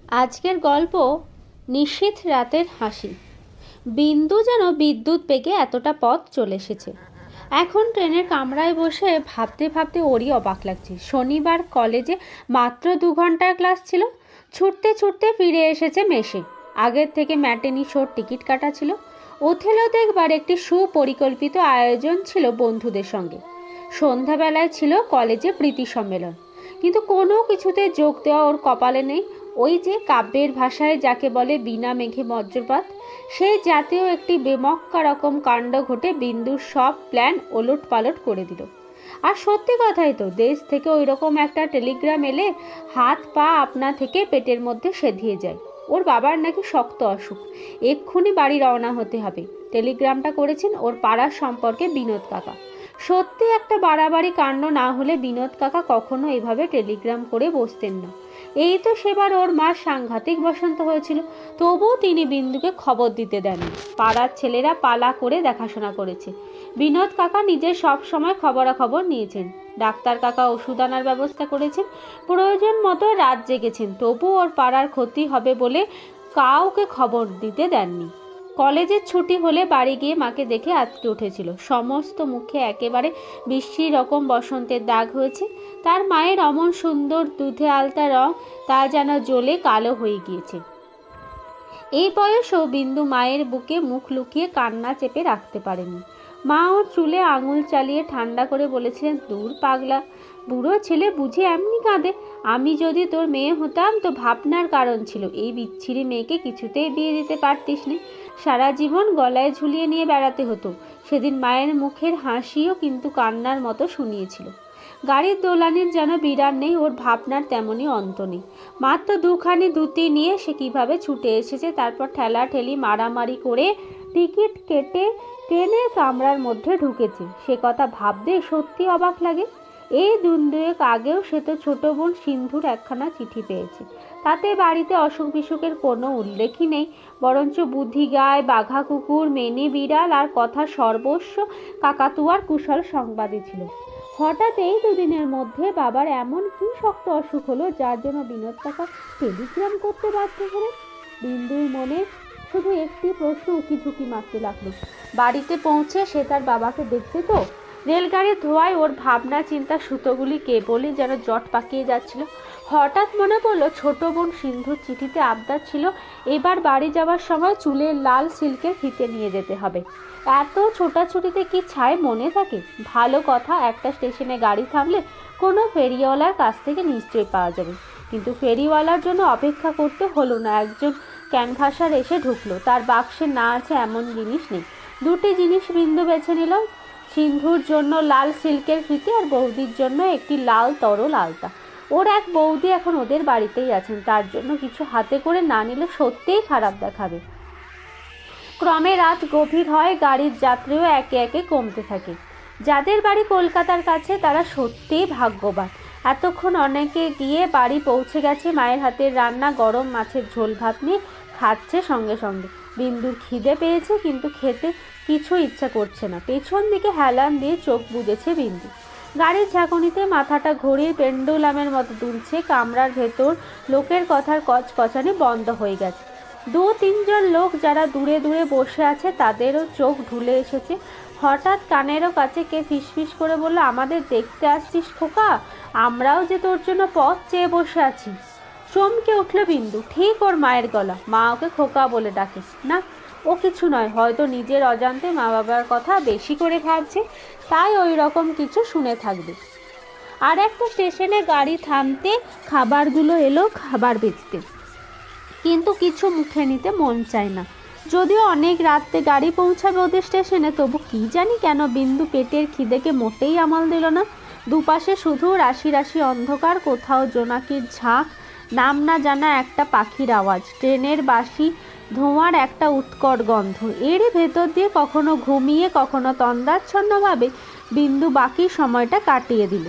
আজকের গল্প নিশীথ রাতের হাসি। বিন্দু যেন বিদ্যুৎ বেগে এতটা পথ চলে এসেছে। এখন ট্রেনের কামরায় বসে ভাবতে ভাবতে ওরই অবাক লাগছে। শনিবার কলেজে মাত্র 2 ঘন্টার ক্লাস ছিল। ছুটতে ছুটতে ফিরে এসেছে মেসে। আগের থেকে ম্যাটেনি শোর টিকিট কাটা ছিল। ওথেলো দেখবার একটি সুপরিকল্পিত আয়োজন ছিল বন্ধুদের সঙ্গে। সন্ধ্যাবেলায় ছিল কলেজে প্রীতি সম্মেলন, কিন্তু কোনো কিছুতে যোগ দেওয়া ওর কপালে নেই। ওই যে কাব্যের ভাষায় যাকে বলে বিনা মেঘে বজ্রপাত, সেই জাতীয় একটি বেমক্কা রকম কাণ্ড ঘটে বিন্দুর সব প্ল্যান ওলট পালট করে দিল। আর সত্যি কথাই তো, দেশ থেকে ওই রকম একটা টেলিগ্রাম এলে হাত পা আপনা থেকে পেটের মধ্যে সেধিয়ে যায়। ওর বাবার নাকি শক্ত অসুখ, এক্ষুনি বাড়ি রওনা হতে হবে। টেলিগ্রামটা করেছেন ওর পাড়ার সম্পর্কে বিনোদ কাকা। সত্যি একটা বাড়াবাড়ি কাণ্ড না হলে বিনোদ কাকা কখনো এভাবে টেলিগ্রাম করে বসতেন না। এই তো সেবার ওর মার সাংঘাতিক বসন্ত হয়েছিল, তবুও তিনি বিন্দুকে খবর দিতে দেননি। পাড়ার ছেলেরা পালা করে দেখাশোনা করেছে। বিনোদ কাকা নিজের সব সময় খবরাখবর নিয়েছেন। ডাক্তার কাকা ওষুধ আনার ব্যবস্থা করেছেন। প্রয়োজন মতো রাত জেগেছেন, তবুও ওর পাড়ার ক্ষতি হবে বলে কাউকে খবর দিতে দেননি। কলেজের ছুটি হলে বাড়ি গিয়ে মাকে দেখে আঁতকে উঠেছিল। সমস্ত মুখে একেবারে বিশ্রী রকম বসন্তের দাগ হয়েছে। তার মায়ের অমন সুন্দর দুধে আলতা রং, তা যেন জ্বলে কালো হয়ে গিয়েছে। এই বয়সেও বিন্দু মায়ের বুকে মুখ লুকিয়ে কান্না চেপে রাখতে পারেনি। মা ওর চুলে আঙুল চালিয়ে ঠান্ডা করে বলেছিলেন, দূর পাগলা, বুড়ো ছেলে বুঝে এমনি কাঁদে। আমি যদি তোর মেয়ে হতাম তো ভাবনার কারণ ছিল। এই বিচ্ছিরি মেয়েকে কিছুতেই বিয়ে দিতে পারতিস নি, সারা জীবন গলায় ঝুলিয়ে নিয়ে বেড়াতে হতো। সেদিন মায়ের মুখের হাসিও কিন্তু কান্নার মতো শুনিয়েছিল। গাড়ির দোলানির যেন বিরাম নেই, ওর ভাবনার তেমনই অন্ত নেই। মাত্র দুখানি ধুতি নিয়ে সে কিভাবে ছুটে এসেছে, তারপর ঠেলাঠেলি মারামারি করে টিকিট কেটে ট্রেনের কামরার মধ্যে ঢুকেছে। সে কথা ভাবতে সত্যি অবাক লাগে। এই দুয়েক আগেও সে তো ছোট বোন সিন্ধুর একখানা চিঠি পেয়েছে। তাতে বাড়িতে অসুখ বিসুখের কোনো উল্লেখই নেই, বরঞ্চ বুদ্ধি গায়, বাঘা কুকুর, মেনে বিড়াল আর কথা সর্বস্ব কাকাতুয়ার কুশল সংবাদই ছিল। হঠাৎ এই দুদিনের মধ্যে বাবার এমন কি শক্ত অসুখ হলো যার জন্য বিনোদ কাকা টেলিগ্রাম করতে বাধ্য হলেন? বিন্দুর মনে শুধু একটি প্রশ্ন উকি ঝুঁকি মারতে লাগলো। বাড়িতে পৌঁছে সে তার বাবাকে দেখতে তো? রেলগাড়ির ধোঁয়ায় ওর ভাবনা চিন্তা সুতোগুলি কেবলই যেন জট পাকিয়ে যাচ্ছিল। হঠাৎ মনে পড়লো ছোট বোন সিন্ধুর চিঠিতে আবদার ছিল এবার বাড়ি যাওয়ার সময় চুলে লাল সিল্কের ফিতে নিয়ে যেতে হবে। এত ছোটাছুটিতে কি ছাই মনে থাকে? ভালো কথা, একটা স্টেশনে গাড়ি থামলে কোনো ফেরিওয়ালার কাছ থেকে নিশ্চয়ই পাওয়া যাবে। কিন্তু ফেরিওয়ালার জন্য অপেক্ষা করতে হলো না। একজন ক্যানভাসার এসে ঢুকলো। তার বাক্সে না আছে এমন জিনিস নেই। দুটি জিনিস বিন্দু বেছে নিল, সিন্ধুর জন্য লাল সিল্কের ফিতে আর বৌদির জন্য একটি লাল তরল আলতা। ওর এক বৌদি এখন ওদের বাড়িতেই আছেন, তার জন্য কিছু হাতে করে না নিলে সত্যিই খারাপ দেখাবে। ক্রমে রাত গভীর হয়, গাড়ির যাত্রীও একে একে কমতে থাকে। যাদের বাড়ি কলকাতার কাছে তারা সত্যিই ভাগ্যবান। এতক্ষণ অনেকে গিয়ে বাড়ি পৌঁছে গেছে, মায়ের হাতের রান্না গরম মাছের ঝোল ভাত নিয়ে খাচ্ছে সঙ্গে সঙ্গে। বিন্দুর খিদে পেয়েছে, কিন্তু খেতে কিছু ইচ্ছা করছে না। পেছন দিকে হেলান দিয়ে চোখ বুজেছে বিন্দু। গাড়ির ঝাঁকুনিতে মাথাটা ঘড়ির পেন্ডুলামের মতো দুলছে। কামরার ভেতর লোকের কথার কচকচানি বন্ধ হয়ে গেছে। 2-3 জন লোক যারা দূরে দূরে বসে আছে তাদেরও চোখ ঢুলে এসেছে। হঠাৎ কানেরও কাছে কে ফিসফিস করে বলল, আমাদের দেখতে আসছিস খোকা? আমরাও যে তোর জন্য পথ চেয়ে বসে আছি। চমকে উঠল বিন্দু। ঠিক ওর মায়ের গলা। মা ওকে খোকা বলে ডাকে না? ও কিছু নয়, হয়তো নিজের অজান্তে মা বাবার কথা বেশি করে ভাবছে, তাই ওই রকম কিছু শুনে থাকবে। আর একটা স্টেশনে গাড়ি থামতে খাবারগুলো এলো খাবার বেচতে, কিন্তু কিছু মুখে নিতে মন চায় না। যদিও অনেক রাতে গাড়ি পৌঁছাবে ওদের স্টেশনে, তবু কি জানি কেন বিন্দু পেটের খিদেকে মোটেই আমল দিল না। দুপাশে শুধু রাশি রাশি অন্ধকার, কোথাও জোনাকির ঝাঁক, নাম না জানা একটা পাখির আওয়াজ, ট্রেনের বাসি ধোঁয়ার একটা উৎকট গন্ধ। এরই ভেতর দিয়ে কখনো ঘুমিয়ে কখনো তন্দ্রাচ্ছন্নভাবে বিন্দু বাকি সময়টা কাটিয়ে দিল।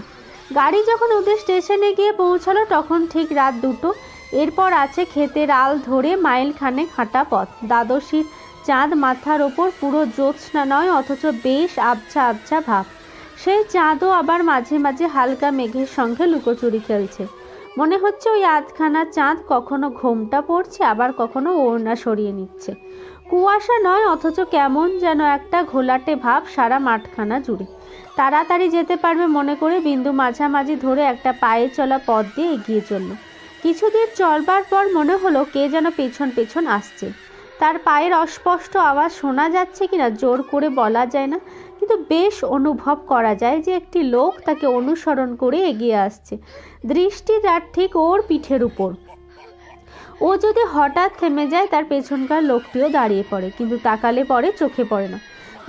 গাড়ি যখন ওদের স্টেশনে গিয়ে পৌঁছালো তখন ঠিক রাত 2টো। এরপর আছে ক্ষেতের আল ধরে মাইল খানেক হাঁটা পথ। দ্বাদশীর চাঁদ মাথার ওপর, পুরো জ্যোৎস্না নয় অথচ বেশ আবছা আবছা ভাব। সেই চাঁদও আবার মাঝে মাঝে হালকা মেঘের সঙ্গে লুকোচুরি খেলছে। মনে হচ্ছে ওই আধখানা চাঁদ কখনো ঘোমটা পড়ছে, আবার কখনো ওড়না সরিয়ে নিচ্ছে। কুয়াশা নয়, অথচ কেমন যেন একটা ঘোলাটে ভাব সারা মাঠখানা জুড়ে। তাড়াতাড়ি যেতে পারবে মনে করে বিন্দু মাঝামাঝি ধরে একটা পায়ে চলা পথ দিয়ে এগিয়ে চলল। কিছুদিন চলবার পর মনে হলো কে যেন পেছন পেছন আসছে। তার পায়ের অস্পষ্ট আওয়াজ শোনা যাচ্ছে কিনা জোর করে বলা যায় না, কিন্তু বেশ অনুভব করা যায় যে একটি লোক তাকে অনুসরণ করে এগিয়ে আসছে। দৃষ্টিটা ঠিক ওর পিঠের উপর। ও যদি হঠাৎ থেমে যায়, তার পেছনকার লোকটিও দাঁড়িয়ে পড়ে, কিন্তু তাকালে পরে চোখে পড়ে না।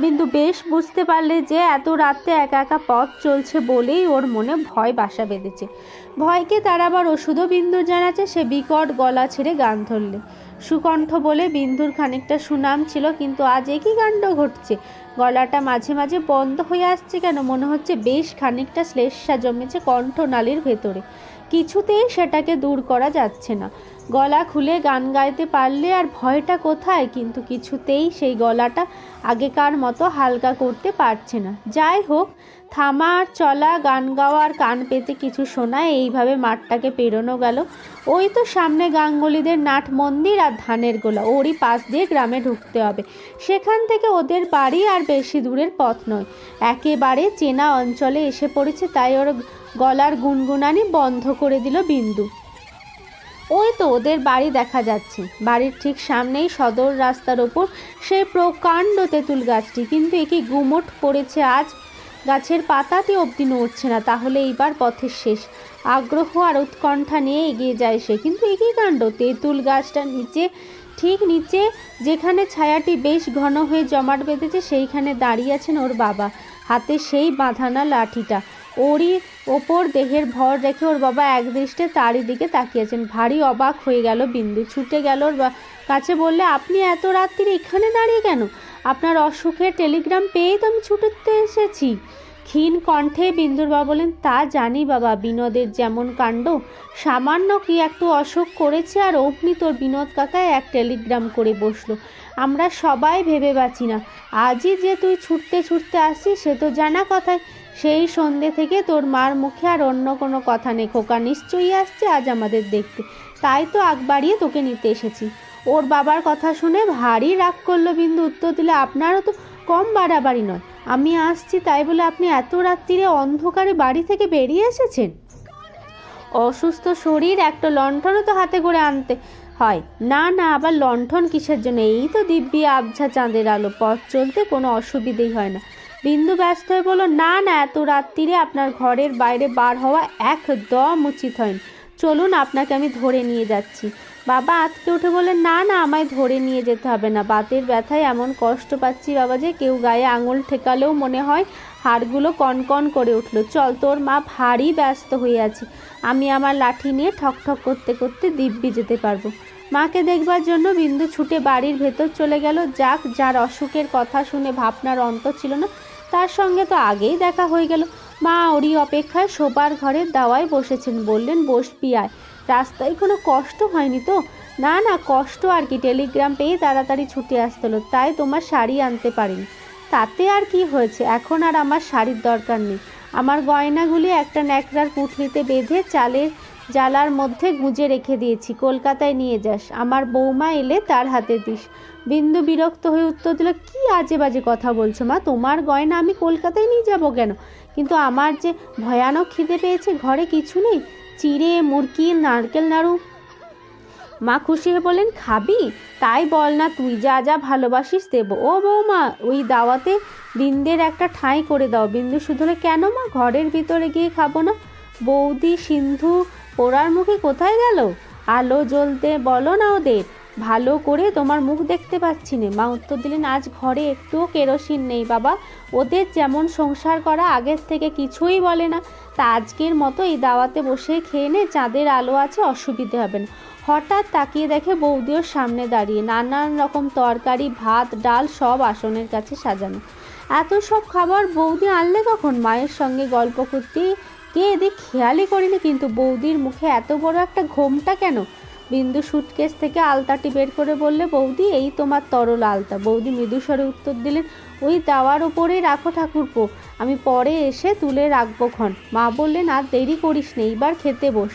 বিন্দু বেশ বুঝতে পারলে যে এত রাতে একা একা পথ চলছে বলেই ওর মনে ভয় বাসা বেঁধেছে। ভয়কে তাড়াবার ওষুধও বিন্দুর জানাচ্ছে। সে বিকট গলা ছেড়ে গান ধরলে। সুকণ্ঠ বলে বিন্দুর খানিকটা সুনাম ছিল, কিন্তু আজ একই কাণ্ড ঘটছে। গলাটা মাঝে মাঝে বন্ধ হয়ে আসছে কেন, মনে হচ্ছে বেশ খানিকটা শ্লেষ্মা জমেছে কণ্ঠনালীর ভেতরে, কিছুতেই সেটাকে দূর করা যাচ্ছে না। গলা খুলে গান গাইতে পারলে আর ভয়টা কোথায়, কিন্তু কিছুতেই সেই গলাটা আগেকার মতো হালকা করতে পারছে না। যাই হোক, থামা আর চলা, গান গাওয়ার কান পেতে কিছু শোনায়। এইভাবে মাঠটাকে পেরোনো গেল। ওই তো সামনে গাঙ্গুলিদের নাট মন্দির আর ধানের গোলা, ওরই পাশ দিয়ে গ্রামে ঢুকতে হবে। সেখান থেকে ওদের বাড়ি আর বেশি দূরের পথ নয়, একেবারে চেনা অঞ্চলে এসে পড়েছে। তাই ওর গলার গুনগুনানি বন্ধ করে দিল বিন্দু। ওই তো ওদের বাড়ি দেখা যাচ্ছে। বাড়ির ঠিক সামনেই সদর রাস্তার ওপর সেই প্রকাণ্ড তেঁতুল গাছটি, কিন্তু একে গুমোট পড়েছে আজ, গাছের পাতাতে অবধি নড়ছে না। তাহলে এইবার পথের শেষ। আগ্রহ আর উৎকণ্ঠা নিয়ে এগিয়ে যায় সে, কিন্তু একই কাণ্ড, তেঁতুল গাছটার নিচে, ঠিক নিচে যেখানে ছায়াটি বেশ ঘন হয়ে জমাট বেঁধেছে, সেইখানে দাঁড়িয়ে আছেন ওর বাবা, হাতে সেই বাঁধানা লাঠিটা। ওরই ওপর দেহের ভর রেখে ওর বাবা একদৃষ্টে তারই দিকে তাকিয়েছেন। ভারী অবাক হয়ে গেল বিন্দু। ছুটে গেল ওর কাছে, বললে, আপনি এত রাত্রিরে এখানে দাঁড়িয়ে কেন? আপনার অসুখের টেলিগ্রাম পেয়েই তো আমি ছুটতে এসেছি। ক্ষীণ কণ্ঠে বিন্দুর বাবা বলেন, তা জানি বাবা, বিনোদের যেমন কাণ্ড, সামান্য কি একটু অসুখ করেছে আর অমনি তোর বিনোদ কাকায় এক টেলিগ্রাম করে বসলো। আমরা সবাই ভেবে বাঁচি না, আজই যে তুই ছুটতে ছুটতে আসছিস সে তো জানা কথায়। সেই সন্ধ্যে থেকে তোর মার মুখে আর অন্য কোনো কথা নেই। খোকা নিশ্চয়ই আসছে আজ আমাদের দেখতে, তাই তো আগ বাড়িয়ে তোকে নিতে এসেছি। ওর বাবার কথা শুনে ভারী রাগ করলো বিন্দু। উত্তর দিলে, আপনারও তো কম বাড়াবাড়ি নয়। আমি আসছি তাই বলে আপনি এত রাত্রিরে অন্ধকারে বাড়ি থেকে বেরিয়ে এসেছেন? অসুস্থ শরীর, একটা লণ্ঠনও তো হাতে করে আনতে হয়। না না, আবার লণ্ঠন কিসের জন্য? এই তো দিব্যি আবছা চাঁদের আলো, পথ চলতে কোনো অসুবিধেই হয় না। বিন্দু ব্যস্ত হয়ে বলল, না না, এত রাত্রিরে আপনার ঘরের বাইরে বার হওয়া একদম উচিত হয়নি। চলুন, আপনাকে আমি ধরে নিয়ে যাচ্ছি। বাবা আঁতকে উঠে বললেন, না না, আমায় ধরে নিয়ে যেতে হবে না। বাতের ব্যথায় এমন কষ্ট পাচ্ছি বাবা যে কেউ গায়ে আঙুল ঠেকালেও মনে হয় হাড়গুলো কনকন করে উঠল। চল, তোর মা ভারী ব্যস্ত হয়ে আছে। আমি আমার লাঠি নিয়ে ঠকঠক করতে করতে দিব্যি যেতে পারবো। মাকে দেখবার জন্য বিন্দু ছুটে বাড়ির ভেতর চলে গেল। যাক, যার অসুখের কথা শুনে ভাবনার অন্ত ছিল না, তার সঙ্গে তো আগেই দেখা হয়ে গেল। মা ওরই অপেক্ষায় শোবার ঘরের দাওয়ায় বসেছেন। বললেন, বসবি আয়। রাস্তায় কোনো কষ্ট হয়নি তো? না না, কষ্ট আর কি, টেলিগ্রাম পেয়ে তাড়াতাড়ি ছুটে আসতে হলো, তাই তোমার শাড়ি আনতে পারিনি। তাতে আর কি হয়েছে, এখন আর আমার শাড়ির দরকার নেই। আমার গয়নাগুলি একটা ন্যাকড়ার পুঁটলিতে বেঁধে চালের জালার মধ্যে গুঁজে রেখে দিয়েছি, কলকাতায় নিয়ে যাস। আমার বৌমা এলে তার হাতে দিস। বিন্দু বিরক্ত হয়ে উত্তর দিল, কি আজে বাজে কথা বলছো মা? তোমার গয়না আমি কলকাতায় নিয়ে যাব কেন? কিন্তু আমার যে ভয়ানক খিদে পেয়েছে, ঘরে কিছু নেই, চিড়ে মুরকি নারকেল নাড়ু। মা খুশি হয়ে বললেন, খাবি? তাই বল না, তুই যা যা ভালোবাসিস দেবো। ও বৌমা, ওই দাওয়াতে বিন্দের একটা ঠাঁই করে দাও। বিন্দু শুধু, কেন মা, ঘরের ভিতরে গিয়ে খাবো না? বৌদি সিন্ধু পোড়ার মুখে কোথায় গেল? আলো জ্বলতে বলো না ওদের, ভালো করে তোমার মুখ দেখতে পাচ্ছি না। মা উত্তর দিলেন, আজ ঘরে একটুও কেরোসিন নেই বাবা। ওদের যেমন সংসার করা, আগের থেকে কিছুই বলে না। তা আজকের মতো এই দাওয়াতে বসে খেয়ে নে, চাঁদের আলো আছে, অসুবিধে হবে না। হঠাৎ তাকিয়ে দেখে বৌদিও সামনে দাঁড়িয়ে, নানান রকম তরকারি, ভাত, ডাল সব আসনের কাছে সাজানো। এত সব খাবার বৌদি আনলে কখন? মায়ের সঙ্গে গল্প করতে কে এদিক খেয়ালই করিনি, কিন্তু বৌদির মুখে এত বড় একটা ঘোমটা কেন? বিন্দু সুটকেস থেকে আলতাটি বের করে বললে, বৌদি এই তোমার তরল আলতা। বৌদি মৃদুস্বরে উত্তর দিলেন, ওই দাওয়ার ওপরেই রাখো ঠাকুরপো, আমি পরে এসে তুলে রাখবো ক্ষণ। মা বললেন, আর দেরি করিস নে, এইবার খেতে বস।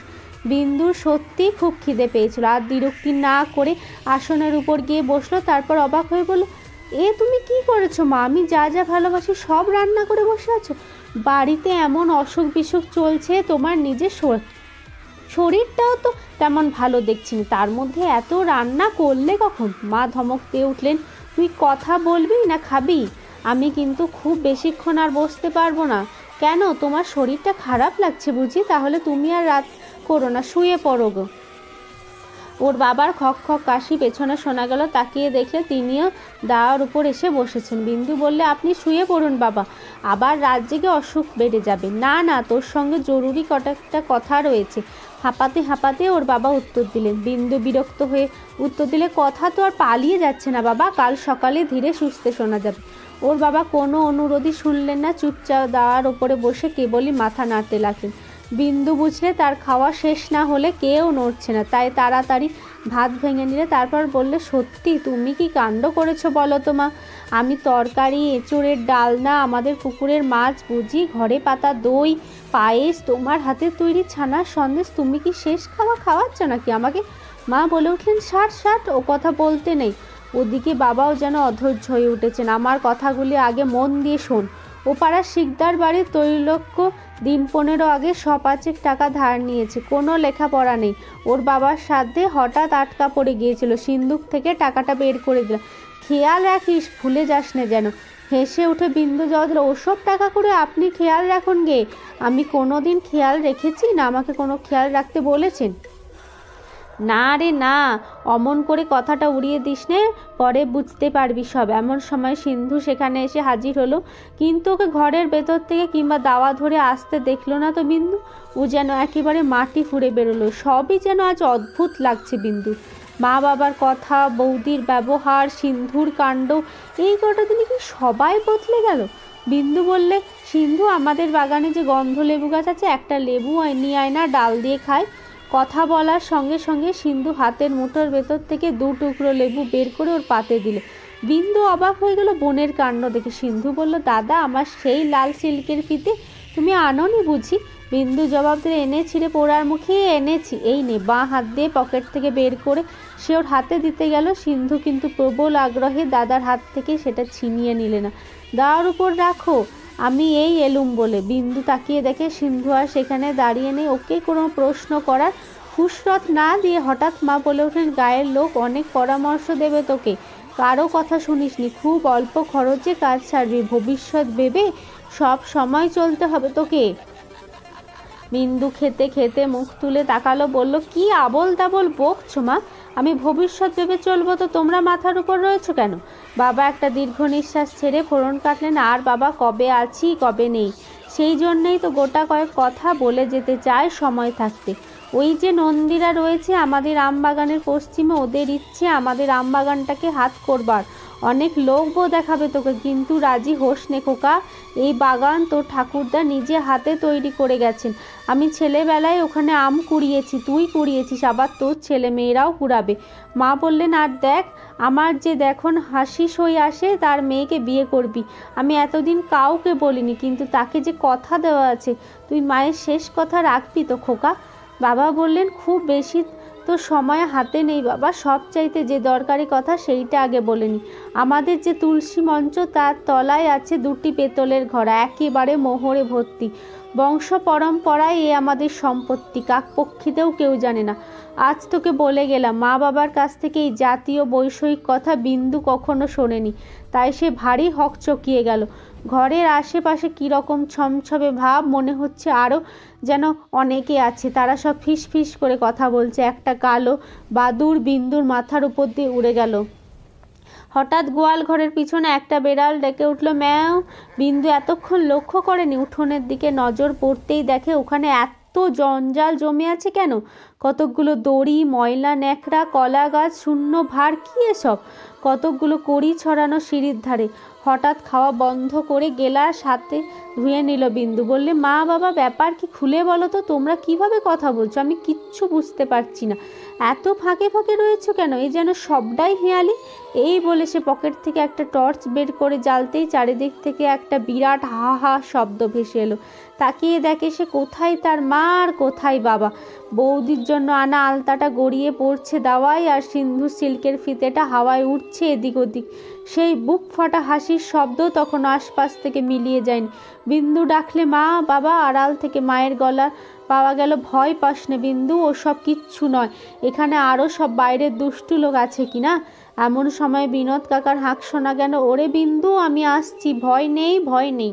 বিন্দুর সত্যিই খুব খিদে পেয়েছিল, আর বিরক্তি না করে আসনের উপর গিয়ে বসলো। তারপর অবাক হয়ে বলল, এ তুমি কি করেছো মা? আমি যা যা ভালোবাসি সব রান্না করে বসে আছো। বাড়িতে এমন অসুখ বিসুখ চলছে, তোমার নিজের শরীরটাও তো তেমন ভালো দেখছি না, তার মধ্যে এত রান্না করলে কখন? মা ধমক দিয়ে উঠলেন, তুই কথা বলবি না খাবি? আমি কিন্তু খুব বেশিক্ষণ আর বসতে পারবো না। কেন, তোমার শরীরটা খারাপ লাগছে বুঝি? তাহলে তুমি আর রাত করো না, শুয়ে পড়ো গো। ওর বাবার খক খক কাশি পেছনে শোনা গেল। তাকিয়ে দেখলে তিনিও দাওয়ার উপর এসে বসেছেন। বিন্দু বললে, আপনি শুয়ে পড়ুন বাবা, আবার রাত জেগে অসুখ বেড়ে যাবে। না না, তোর সঙ্গে জরুরি একটা কথা রয়েছে, হাঁপাতে হাঁপাতে ওর বাবা উত্তর দিলেন। বিন্দু বিরক্ত হয়ে উত্তর দিলে, কথা তো আর পালিয়ে যাচ্ছে না বাবা, কাল সকালে ধীরে সুস্থে শোনা যাবে। ওর বাবা কোনো অনুরোধই শুনলেন না, চুপচাপ দাওয়ার ওপরে বসে কেবলই মাথা নাড়তে লাগলেন। বিন্দু বুঝলে তার খাওয়া শেষ না হলে কেউ নড়ছে না, তাই তাড়াতাড়ি ভাত ভেঙে নিলে। তারপর বললে, সত্যি তুমি কি কাণ্ড করেছো বলো তো মা? আমি তরকারি, এঁচোড়ের ডালনা, আমাদের পুকুরের মাছ বুঝি, ঘরে পাতা দই, পায়েস, তোমার হাতের তৈরি ছানার সন্দেশ, তুমি কি শেষ খাওয়া খাওয়াচ্ছ নাকি আমাকে? মা বলে উঠলেন, ষাট ষাট, ও কথা বলতে নেই। ওদিকে বাবাও যেন অধৈর্য হয়ে উঠেছেন। আমার কথাগুলি আগে মন দিয়ে শোন। ও পাড়ার শিকদার বাড়ির ত্রৈলোক্য দিন 15 আগে 100-5 টাকা ধার নিয়েছে, কোনো লেখাপড়া নেই। ওর বাবার সাথে হঠাৎ আটকা পড়ে গিয়েছিল, সিন্দুক থেকে টাকাটা বের করে দিলাম, খেয়াল রাখিস, ভুলে যাস না যেন। হেসে উঠে বিন্দু জবাব দিল, ওসব টাকা করে আপনি খেয়াল রাখুন গে, আমি কোনো দিন খেয়াল রেখেছি না আমাকে কোনো খেয়াল রাখতে বলেছেন? না রে না, অমন করে কথাটা উড়িয়ে দিস নে, পরে বুঝতে পারবি সব। এমন সময় সিন্ধু সেখানে এসে হাজির হলো, কিন্তু ওকে ঘরের ভেতর থেকে কিংবা দাওয়া ধরে আসতে দেখলো না তো বিন্দু। ও যেন একেবারে মাটি ফুঁড়ে বেরোলো। সবই যেন আজ অদ্ভুত লাগছে বিন্দু। মা বাবার কথা, বৌদির ব্যবহার, সিন্ধুর কাণ্ড, এই কটা দিনে কি সবাই বদলে গেল? বিন্দু বললে, সিন্ধু, আমাদের বাগানে যে গন্ধ লেবু গাছ আছে, একটা লেবু নিয়ে আয় না, ডাল দিয়ে খায়। কথা বলার সঙ্গে সঙ্গে সিন্ধু হাতের মুঠোর ভেতর থেকে 2 টুকরো লেবু বের করে ওর পাতে দিলে। বিন্দু অবাক হয়ে গেল বোনের কাণ্ড দেখে। সিন্ধু বলল, দাদা, আমার সেই লাল সিল্কের ফিতে তুমি আনোনি বুঝি? বিন্দু জবাব দিলে, এনেছি রে পোড়ার মুখে, এনেছি, এই নে। বাঁ হাত দিয়ে পকেট থেকে বের করে সে ওর হাতে দিতে গেল। সিন্ধু কিন্তু প্রবল আগ্রহে দাদার হাত থেকে সেটা ছিনিয়ে নিলে না। দাওয়ার উপর রাখো, আমি এই এলুম বলে। বিন্দু তাকিয়ে দেখে সিন্ধু আর সেখানে দাঁড়িয়ে নেই। ওকে কোনো প্রশ্ন করার ফুসরত না দিয়ে হঠাৎ মা বলে ওঠেন, গায়ের লোক অনেক পরামর্শ দেবে তোকে, কারো কথা শুনিসনি, খুব অল্প খরচে কাজ ছাড়বি, ভবিষ্যৎ ভেবে সব সময় চলতে হবে তোকে। বিন্দু খেতে খেতে মুখ তুলে তাকালো, বলল, কি আবল তাবল বকছো মা? আমি ভবিষ্যৎ ভেবে চলবো তো তোমরা মাথার উপর রয়েছো কেন? বাবা একটা দীর্ঘ নিঃশ্বাস ছেড়ে ফোড়ন কাটলেন। আর বাবা, কবে আছি কবে নেই, সেই জন্যেই তো গোটা কয়েক কথা বলে যেতে চায় সময় থাকতে। ওই যে নন্দীরা রয়েছে আমাদের আমবাগানের পশ্চিমে, ওদের ইচ্ছে আমাদের আমবাগানটাকে হাত করবার। অনেক লোকও দেখাবে তোকে, কিন্তু রাজি হোস নে খোকা। এই বাগান তোর ঠাকুরদা নিজে হাতে তৈরি করে গেছেন। আমি ছেলেবেলায় ওখানে আম কুড়িয়েছি, তুই কুড়িয়েছিস, আবার তোর ছেলে মেয়েরাও কুড়াবে। মা বললেন, আর দেখ, আমার যে দেখুন হাসি সই আসে, তার মেয়েকে বিয়ে করবি। আমি এতদিন কাউকে বলিনি, কিন্তু তাকে যে কথা দেওয়া আছে, তুই মায়ের শেষ কথা রাখবি তো খোকা? বাবা বললেন, খুব বেশি তো সময় হাতে নেই বাবা, সব চাইতে যে দরকারি কথা সেইটা আগে বলে নি। আমাদের যে তুলসী মঞ্চ, তার তলায় আছে 2টি পেতলের ঘড়া, একেবারে মোহরে ভর্তি। বংশ পরম্পরায় এ আমাদের সম্পত্তি, কাকপক্ষীতেও কেউ জানে না। আজ তোকে বলে গেলাম, মা বাবার কাছ থেকে এই জাতীয় বৈষয়িক কথা বিন্দু কখনো শোনেনি, তাই সে ভারী হকচকিয়ে গেল। ঘরের আশেপাশে কীরকম ছমছমে ভাব, মনে হচ্ছে আরও যেন অনেকে আছে, তারা সব ফিস ফিস করে কথা বলছে। একটা কালো বাদুড় বিন্দুর মাথার উপর দিয়ে উড়ে গেল। হঠাৎ গোয়াল ঘরের পিছনে একটা বেড়াল ডেকে উঠল, ম্যাও। বিন্দু এতক্ষণ লক্ষ্য করেনি, উঠোনের দিকে নজর পড়তেই দেখে ওখানে এত জঞ্জাল জমে আছে কেন? কতকগুলো দড়ি, ময়লা ন্যাকড়া, কলা গাছ, শূন্য ভার, কি এসব? কতকগুলো কড়ি ছড়ানো সিঁড়ির ধারে। হঠাৎ খাওয়া বন্ধ করে গেলাস হাতে ধুয়ে নিল বিন্দু। বললে, মা বাবা, ব্যাপার কি খুলে বলো তো, তোমরা কিভাবে কথা বলছো? আমি কিচ্ছু বুঝতে পারছি না। এত ফাঁকে ফাঁকে রয়েছো কেন? এই যেন সবটাই হেঁয়ালি। এই বলে সে পকেট থেকে একটা টর্চ বের করে জ্বালতেই চারিদিক থেকে একটা বিরাট হা হা শব্দ ভেসে এলো। তাকিয়ে দেখে সে কোথায় তার মা আর কোথায় বাবা। বৌদির জন্য আনা আলতাটা গড়িয়ে পড়ছে দাওয়ায়, আর সিন্ধু সিল্কের ফিতেটা হাওয়ায় উঠছে এদিক ওদিক। সেই বুক ফাটা হাসির শব্দ তখন আশপাশ থেকে মিলিয়ে যায়নি। বিন্দু ডাকলে মা বাবা, আড়াল থেকে মায়ের গলা পাওয়া গেল, ভয় পাস না বিন্দু, ওসব কিচ্ছু নয়, এখানে আরও সব বাইরের দুষ্টু লোক আছে কিনা। এমন সময় বিনোদ কাকার হাঁক শোনা গেল, ওরে বিন্দু আমি আসছি, ভয় নেই ভয় নেই।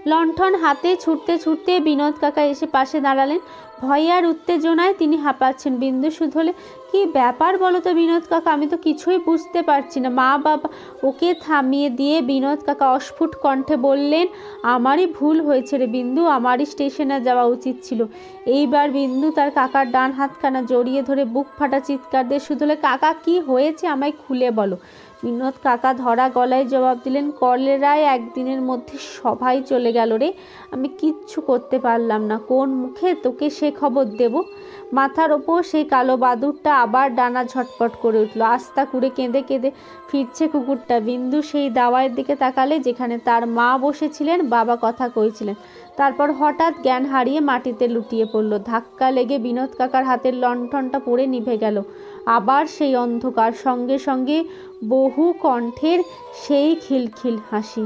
লণ্ঠন হাতে ছুটতে ছুটতে বিনোদ কাকা এসে পাশে দাঁড়ালেন। ভয়ে আর উত্তেজনায় তিনি হাঁপাচ্ছেন। বিন্দু শুধলে, কি ব্যাপার বলো তো বিনোদ কাকা, আমি তো কিছুই বুঝতে পারছি না। মা বাবা ওকে থামিয়ে দিয়ে বিনোদ কাকা অস্ফুট কণ্ঠে বললেন, আমারই ভুল হয়েছে রে বিন্দু, আমারই স্টেশনে যাওয়া উচিত ছিল। এইবার বিন্দু তার কাকার ডান হাতখানা জড়িয়ে ধরে বুক ফাটা চিৎকার দিয়ে শুধলে, কাকা কি হয়েছে আমায় খুলে বলো। বিনোদ কাকা ধরা গলায় জবাব দিলেন, কলেরায় একদিনের মধ্যে সবাই চলে গেল রে, আমি কিচ্ছু করতে পারলাম না, কোন মুখে তোকে সে খবর দেব। মাথার ওপর সেই কালো বাদুরটা আবার ডানা ঝটপট করে উঠল। আস্তা করে কেঁদে কেঁদে ফিরছে কুকুরটা। বিন্দু সেই দাওয়ার দিকে তাকালে যেখানে তার মা বসেছিলেন, বাবা কথা কইছিলেন। তারপর হঠাৎ জ্ঞান হারিয়ে মাটিতে লুটিয়ে পড়ল। ধাক্কা লেগে বিনোদ কাকার হাতের লণ্ঠনটা পড়ে নিভে গেল। আবার সেই অন্ধকার, সঙ্গে সঙ্গে বহু কণ্ঠের সেই খিলখিল হাসি।